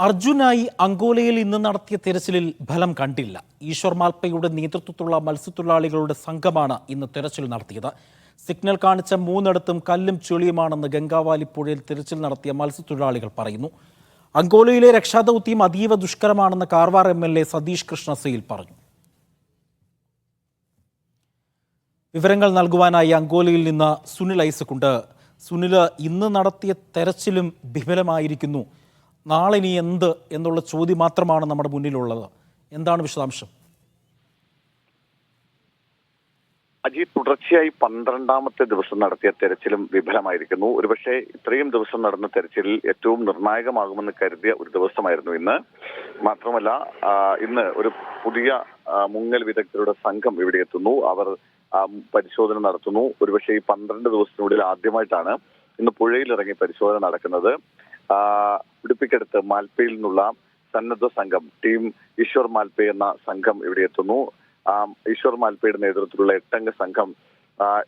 അർജുനായി അങ്കോലയിൽ ഇന്ന് നടത്തിയ തെരച്ചിലിൽ ഫലം കണ്ടില്ല. ഈശ്വർ മാൽപ്പയുടെ നേതൃത്വത്തിലുള്ള മത്സ്യത്തൊഴിലാളികളുടെ സംഘമാണ് ഇന്ന് തെരച്ചിൽ നടത്തിയത്. സിഗ്നൽ കാണിച്ച മൂന്നിടത്തും കല്ലും ചെളിയുമാണെന്ന് ഗംഗാവാലി പുഴയിൽ തെരച്ചിൽ നടത്തിയ മത്സ്യത്തൊഴിലാളികൾ പറയുന്നു. അങ്കോലയിലെ രക്ഷാദൗത്യം അതീവ ദുഷ്കരമാണെന്ന് കാർവാർ MLA സതീഷ് കൃഷ്ണസയിൽ പറഞ്ഞു. വിവരങ്ങൾ നൽകുവാനായി അങ്കോലയിൽ നിന്ന് സുനിൽ ഐസക്കുണ്ട്. സുനിൽ, ഇന്ന് നടത്തിയ തെരച്ചിലും വിഫലമായിരിക്കുന്നു. നാളെ ഇനി എന്ത് എന്നുള്ള ചോദ്യം മാത്രമാണ് നമ്മുടെ മുന്നിലുള്ളത്. എന്താണ് വിശദാംശം? അജിത്, തുടർച്ചയായി 12ാമത്തെ ദിവസം നടത്തിയ തെരച്ചിലും വിഫലമായിരിക്കുന്നു. ഒരുപക്ഷെ ഇത്രയും ദിവസം നടന്ന തെരച്ചിലിൽ ഏറ്റവും നിർണായകമാകുമെന്ന് കരുതിയ ഒരു ദിവസമായിരുന്നു ഇന്ന്. മാത്രമല്ല, ഇന്ന് ഒരു പുതിയ മുങ്ങൽ വിദഗ്ധരുടെ സംഘം ഇവിടെ എത്തുന്നു. അവർ പരിശോധന നടത്തുന്നു. ഒരുപക്ഷെ ഈ 12 ദിവസത്തിനുള്ളിൽ ആദ്യമായിട്ടാണ് ഇന്ന് പുഴയിലിറങ്ങി പരിശോധന നടക്കുന്നത്. ഉടുപ്പിക്കടുത്ത് മാൽപ്പയിൽ നിന്നുള്ള സന്നദ്ധ സംഘം ടീം ഈശ്വർ മാൽപ്പെ എന്ന സംഘം ഇവിടെ എത്തുന്നു. ഈശ്വർ മാൽപ്പയുടെ നേതൃത്വത്തിലുള്ള 8 സംഘം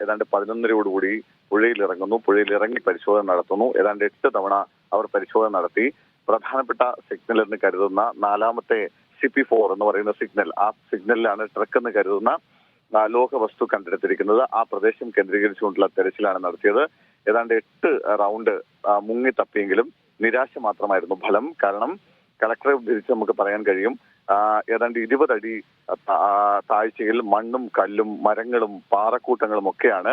ഏതാണ്ട് 11:00 പുഴയിൽ ഇറങ്ങുന്നു. പുഴയിൽ ഇറങ്ങി പരിശോധന നടത്തുന്നു. ഏതാണ്ട് 8 തവണ അവർ പരിശോധന നടത്തി. പ്രധാനപ്പെട്ട സിഗ്നൽ എന്ന് കരുതുന്ന 4ാമത്തെ CP4 എന്ന് പറയുന്ന സിഗ്നൽ, ആ സിഗ്നലിലാണ് ട്രക്ക് എന്ന് കരുതുന്ന ലോഹ വസ്തു കണ്ടെടുത്തിരിക്കുന്നത്. ആ പ്രദേശം കേന്ദ്രീകരിച്ചുകൊണ്ടുള്ള തെരച്ചിലാണ് നടത്തിയത്. ഏതാണ്ട് 8 റൗണ്ട് മുങ്ങി തപ്പിയെങ്കിലും നിരാശ മാത്രമായിരുന്നു ഫലം. കാരണം കളക്ടറെ ഉദ്ധരിച്ച് നമുക്ക് പറയാൻ കഴിയും, ഏതാണ്ട് 20 അടി താഴ്ചയിൽ മണ്ണും കല്ലും മരങ്ങളും പാറക്കൂട്ടങ്ങളും ഒക്കെയാണ്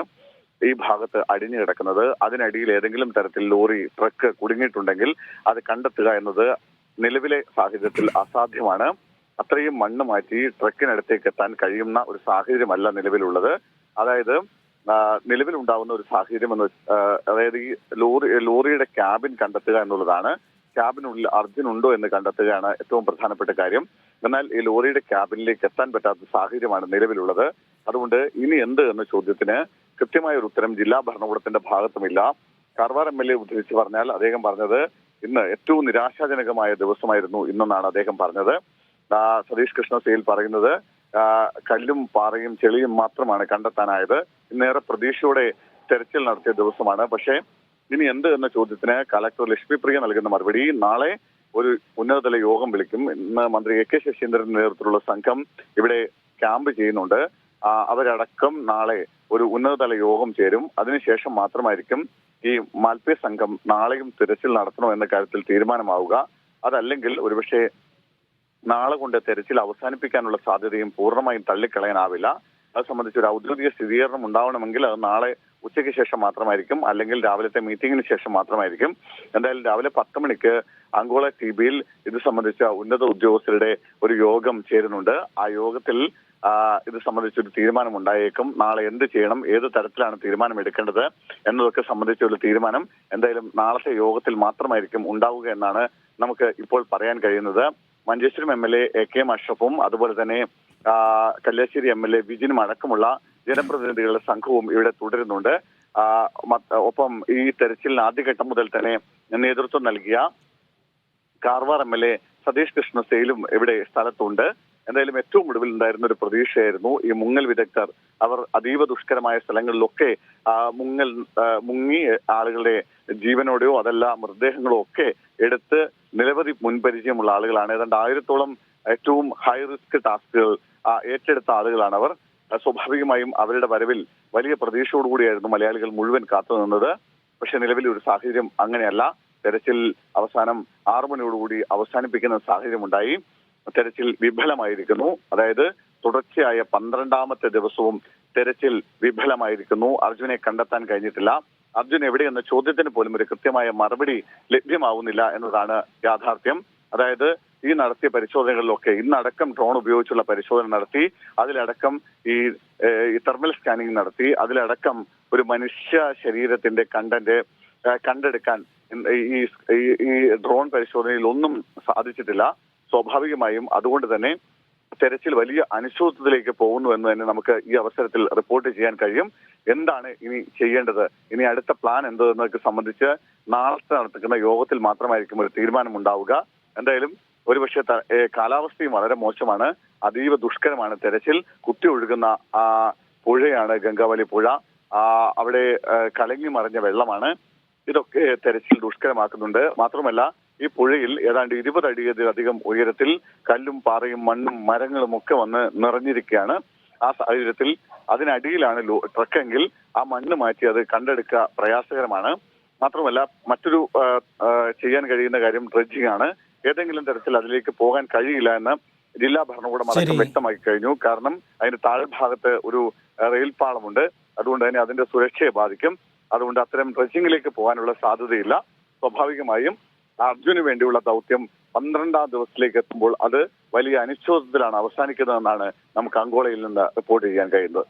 ഈ ഭാഗത്ത് അടിഞ്ഞു കിടക്കുന്നത്. അതിനടിയിൽ ഏതെങ്കിലും തരത്തിൽ ലോറി, ട്രക്ക് കുടുങ്ങിയിട്ടുണ്ടെങ്കിൽ അത് കണ്ടെത്തുക എന്നത് നിലവിലെ സാഹചര്യത്തിൽ അസാധ്യമാണ്. അത്രയും മണ്ണ് മാറ്റി ട്രക്കിനടുത്തേക്ക് എത്താൻ കഴിയുന്ന ഒരു സാഹചര്യമല്ല നിലവിലുള്ളത്. അതായത് നിലവിലുണ്ടാവുന്ന ഒരു സാഹചര്യം അതായത് ഈ ലോറിയുടെ ക്യാബിൻ കണ്ടെത്തുക എന്നുള്ളതാണ്. ക്യാബിനുള്ളിൽ അർജുൻ ഉണ്ടോ എന്ന് കണ്ടെത്തുകയാണ് ഏറ്റവും പ്രധാനപ്പെട്ട കാര്യം. എന്നാൽ ഈ ലോറിയുടെ ക്യാബിനിലേക്ക് എത്താൻ പറ്റാത്ത സാഹചര്യമാണ് നിലവിലുള്ളത്. അതുകൊണ്ട് ഇനി എന്ത് എന്ന ചോദ്യത്തിന് കൃത്യമായ ഒരു ഉത്തരം ജില്ലാ ഭരണകൂടത്തിന്റെ ഭാഗത്തുമില്ല. കാർവാർ MLA ഉദ്ധരിച്ച് പറഞ്ഞാൽ അദ്ദേഹം പറഞ്ഞത് ഇന്ന് ഏറ്റവും നിരാശാജനകമായ ദിവസമായിരുന്നു ഇന്നെന്നാണ് അദ്ദേഹം പറഞ്ഞത്. സതീഷ് കൃഷ്ണസയിൽ പറയുന്നത് കല്ലും പാറയും ചെളിയും മാത്രമാണ് കണ്ടെത്താനായത്. ഇന്നേറെ പ്രതീക്ഷയോടെ തെരച്ചിൽ നടത്തിയ ദിവസമാണ്. പക്ഷേ ഇനി എന്ത് എന്ന ചോദ്യത്തിന് കളക്ടർ ലക്ഷ്മി പ്രിയ നൽകുന്ന മറുപടി, നാളെ ഒരു ഉന്നതതല യോഗം വിളിക്കും. ഇന്ന് മന്ത്രി AK ശശീന്ദ്രന്റെ നേതൃത്വത്തിലുള്ള സംഘം ഇവിടെ ക്യാമ്പ് ചെയ്യുന്നുണ്ട്. അവരടക്കം നാളെ ഒരു ഉന്നതതല യോഗം ചേരും. അതിനുശേഷം മാത്രമായിരിക്കും ഈ മാൽപ്പെ സംഘം നാളെയും തിരച്ചിൽ നടത്തണോ എന്ന കാര്യത്തിൽ തീരുമാനമാവുക. അതല്ലെങ്കിൽ ഒരുപക്ഷെ നാളെ കൊണ്ട് തെരച്ചിൽ അവസാനിപ്പിക്കാനുള്ള സാധ്യതയും പൂർണ്ണമായും തള്ളിക്കളയാനാവില്ല. അത് സംബന്ധിച്ച് ഒരു ഔദ്യോഗിക സ്ഥിരീകരണം ഉണ്ടാവണമെങ്കിൽ അത് നാളെ ഉച്ചയ്ക്ക് ശേഷം മാത്രമായിരിക്കും, അല്ലെങ്കിൽ രാവിലത്തെ മീറ്റിംഗിന് ശേഷം മാത്രമായിരിക്കും. എന്തായാലും രാവിലെ 10 മണിക്ക് അങ്കോള TBയിൽ ഇത് സംബന്ധിച്ച ഉന്നത ഉദ്യോഗസ്ഥരുടെ ഒരു യോഗം ചേരുന്നുണ്ട്. ആ യോഗത്തിൽ ഇത് സംബന്ധിച്ചൊരു തീരുമാനം ഉണ്ടായേക്കും. നാളെ എന്ത് ചെയ്യണം, ഏത് തരത്തിലാണ് തീരുമാനം എടുക്കേണ്ടത് എന്നതൊക്കെ സംബന്ധിച്ച ഒരു തീരുമാനം എന്തായാലും നാളത്തെ യോഗത്തിൽ മാത്രമായിരിക്കും ഉണ്ടാവുക എന്നാണ് നമുക്ക് ഇപ്പോൾ പറയാൻ കഴിയുന്നത്. മഞ്ചേശ്വരം MLA AK അഷ്റഫും അതുപോലെ തന്നെ കല്യാശ്ശേരി MLA വിജിനും അടക്കമുള്ള ജനപ്രതിനിധികളുടെ സംഘവും ഇവിടെ തുടരുന്നുണ്ട്. ഒപ്പം ഈ തെരച്ചിലിന് ആദ്യഘട്ടം മുതൽ തന്നെ നേതൃത്വം നൽകിയ കാർവാർ MLA സതീഷ് കൃഷ്ണസയിലും ഇവിടെ സ്ഥലത്തുണ്ട്. എന്തായാലും ഏറ്റവും ഒടുവിൽ ഉണ്ടായിരുന്ന ഒരു പ്രതീക്ഷയായിരുന്നു ഈ മുങ്ങൽ വിദഗ്ധർ. അവർ അതീവ ദുഷ്കരമായ സ്ഥലങ്ങളിലൊക്കെ മുങ്ങി ആളുകളുടെ ജീവനോടെയോ അതല്ല മൃതദേഹങ്ങളോ ഒക്കെ എടുത്ത് നിരവധി മുൻപരിചയമുള്ള ആളുകളാണ്. ഏതാണ്ട് 1000-ഓളം ഏറ്റവും ഹൈ റിസ്ക് ടാസ്കുകൾ ഏറ്റെടുത്ത ആളുകളാണ് അവർ. സ്വാഭാവികമായും അവരുടെ വരവിൽ വലിയ പ്രതീക്ഷയോടുകൂടിയായിരുന്നു മലയാളികൾ മുഴുവൻ കാത്തുനിന്നത്. പക്ഷെ നിലവിലെ ഒരു സാഹചര്യം അങ്ങനെയല്ല. തെരച്ചിൽ അവസാനം 6 മണിയോടുകൂടി അവസാനിപ്പിക്കുന്ന സാഹചര്യമുണ്ടായി. തെരച്ചിൽ വിഫലമായിരിക്കുന്നു. അതായത് തുടർച്ചയായ 12ാമത്തെ ദിവസവും തെരച്ചിൽ വിഫലമായിരിക്കുന്നു. അർജുനെ കണ്ടെത്താൻ കഴിഞ്ഞിട്ടില്ല. അർജുൻ എവിടെയെന്ന ചോദ്യത്തിന് പോലും ഒരു കൃത്യമായ മറുപടി ലഭ്യമാവുന്നില്ല എന്നതാണ് യാഥാർത്ഥ്യം. അതായത് ഈ നടത്തിയ പരിശോധനകളിലൊക്കെ ഇന്നടക്കം ഡ്രോൺ ഉപയോഗിച്ചുള്ള പരിശോധന നടത്തി, അതിലടക്കം ഈ തെർമൽ സ്കാനിങ് നടത്തി, അതിലടക്കം ഒരു മനുഷ്യ ശരീരത്തിന്റെ കണ്ടെടുക്കാൻ ഈ ഡ്രോൺ പരിശോധനയിൽ ഒന്നും സാധിച്ചിട്ടില്ല. സ്വാഭാവികമായും അതുകൊണ്ട് തന്നെ തെരച്ചിൽ വലിയ അനിശ്ചിതത്വത്തിലേക്ക് പോകുന്നു എന്ന് തന്നെ നമുക്ക് ഈ അവസരത്തിൽ റിപ്പോർട്ട് ചെയ്യാൻ കഴിയും. എന്താണ് ഇനി ചെയ്യേണ്ടത്, ഇനി അടുത്ത പ്ലാൻ എന്തെന്നൊക്കെ സംബന്ധിച്ച് നാളത്തെ നടത്തുന്ന യോഗത്തിൽ മാത്രമായിരിക്കും ഒരു തീരുമാനം ഉണ്ടാവുക. എന്തായാലും ഒരുപക്ഷെ കാലാവസ്ഥയും വളരെ മോശമാണ്. അതീവ ദുഷ്കരമാണ് തെരച്ചിൽ. കുത്തി ഒഴുകുന്ന പുഴയാണ് ഗംഗാവലി പുഴ. അവിടെ കലങ്ങി മറിഞ്ഞ വെള്ളമാണ്. ഇതൊക്കെ തെരച്ചിൽ ദുഷ്കരമാക്കുന്നുണ്ട്. മാത്രമല്ല ഈ പുഴയിൽ ഏതാണ്ട് 20 അടിയധികം ഉയരത്തിൽ കല്ലും പാറയും മണ്ണും മരങ്ങളും ഒക്കെ വന്ന് നിറഞ്ഞിരിക്കുകയാണ്. ആ സാഹചര്യത്തിൽ അതിനടിയിലാണ് ട്രക്കെങ്കിൽ ആ മണ്ണ് മാറ്റി അത് കണ്ടെടുക്കുക പ്രയാസകരമാണ്. മാത്രമല്ല മറ്റൊരു ചെയ്യാൻ കഴിയുന്ന കാര്യം ഡ്രഡ്ജിംഗ് ആണ്. ഏതെങ്കിലും തരത്തിൽ അതിലേക്ക് പോകാൻ കഴിയില്ല എന്ന് ജില്ലാ ഭരണകൂടം അടക്കം വ്യക്തമാക്കി കഴിഞ്ഞു. കാരണം അതിന്റെ താഴ്ഭാഗത്ത് ഒരു റെയിൽ പാളമുണ്ട്. അതുകൊണ്ട് തന്നെ അതിന്റെ സുരക്ഷയെ ബാധിക്കും. അതുകൊണ്ട് അത്തരം ഡ്രഡ്ജിംഗിലേക്ക് പോകാനുള്ള സാധ്യതയില്ല. സ്വാഭാവികമായും അർജുന് വേണ്ടിയുള്ള ദൗത്യം 12ാം ദിവസത്തിലേക്ക് എത്തുമ്പോൾ അത് വലിയ അനിശ്ചിതത്വത്തിലാണ് അവസാനിക്കുന്നതെന്നാണ് നമുക്ക് അങ്കോളയിൽ നിന്ന് റിപ്പോർട്ട് ചെയ്യാൻ കഴിയുന്നത്.